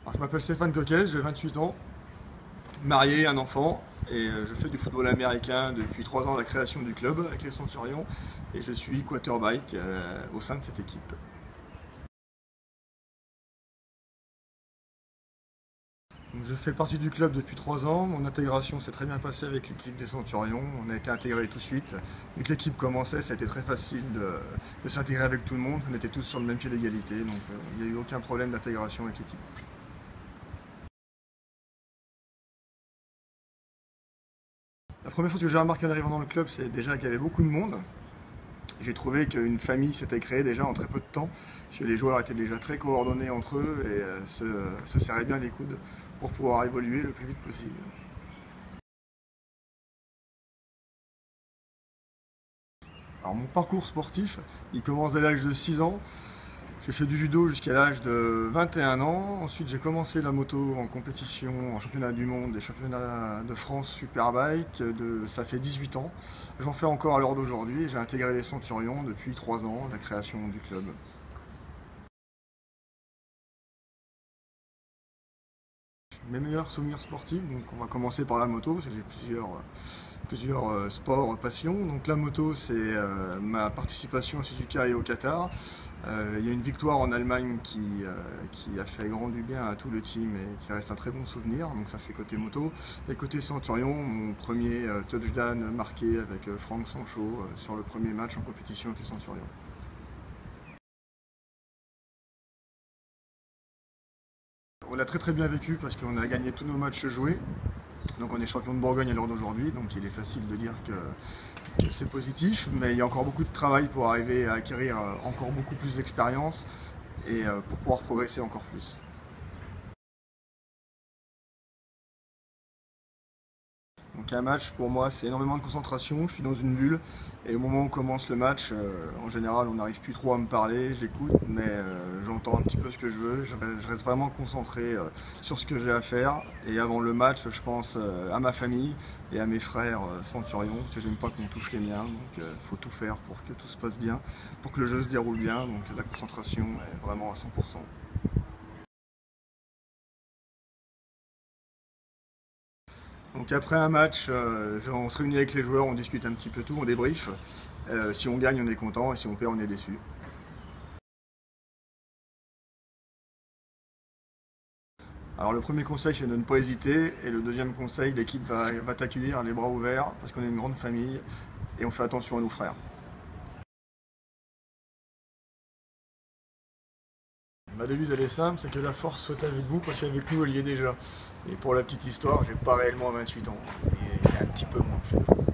Alors, je m'appelle Stéphane Coquez, j'ai 28 ans, marié, un enfant, et je fais du football américain depuis 3 ans à la création du club avec les Centurions, et je suis quarterback au sein de cette équipe. Donc, je fais partie du club depuis 3 ans, mon intégration s'est très bien passée avec l'équipe des Centurions, on a été intégrés tout de suite. Vu que l'équipe commençait, ça a été très facile de s'intégrer avec tout le monde, on était tous sur le même pied d'égalité, donc il n'y a eu aucun problème d'intégration avec l'équipe. La première chose que j'ai remarqué en arrivant dans le club, c'est déjà qu'il y avait beaucoup de monde. J'ai trouvé qu'une famille s'était créée déjà en très peu de temps, parce que les joueurs étaient déjà très coordonnés entre eux et se serraient bien les coudes pour pouvoir évoluer le plus vite possible. Alors mon parcours sportif, il commence dès l'âge de 6 ans. J'ai fait du judo jusqu'à l'âge de 21 ans. Ensuite, j'ai commencé la moto en compétition, en championnat du monde et championnat de France Superbike. Ça fait 18 ans. J'en fais encore à l'heure d'aujourd'hui. J'ai intégré les Centurions depuis 3 ans, la création du club. Mes meilleurs souvenirs sportifs, donc on va commencer par la moto, parce que j'ai plusieurs sports passions. Donc la moto, c'est ma participation à Suzuka et au Qatar. Il y a une victoire en Allemagne qui a fait grand du bien à tout le team et qui reste un très bon souvenir. Donc ça, c'est côté moto. Et côté Centurion, mon premier touchdown marqué avec Franck Sancho sur le premier match en compétition avec les Centurions. On l'a très très bien vécu parce qu'on a gagné tous nos matchs joués. Donc on est champion de Bourgogne à l'heure d'aujourd'hui, donc il est facile de dire que c'est positif, mais il y a encore beaucoup de travail pour arriver à acquérir encore beaucoup plus d'expérience et pour pouvoir progresser encore plus. Donc un match pour moi c'est énormément de concentration, je suis dans une bulle et au moment où commence le match, en général on n'arrive plus trop à me parler, j'écoute mais j'entends un petit peu ce que je veux, je reste vraiment concentré sur ce que j'ai à faire et avant le match je pense à ma famille et à mes frères centurions parce que j'aime pas qu'on touche les miens donc il faut tout faire pour que tout se passe bien, pour que le jeu se déroule bien donc la concentration est vraiment à 100%. Donc après un match, on se réunit avec les joueurs, on discute un petit peu tout, on débrief. Si on gagne, on est content et si on perd, on est déçu. Alors le premier conseil, c'est de ne pas hésiter. Et le deuxième conseil, l'équipe va t'accueillir les bras ouverts parce qu'on est une grande famille et on fait attention à nos frères. Ma devise elle est simple, c'est que la force soit avec vous parce qu'avec nous elle y est déjà. Et pour la petite histoire, j'ai pas réellement 28 ans, et un petit peu moins en fait.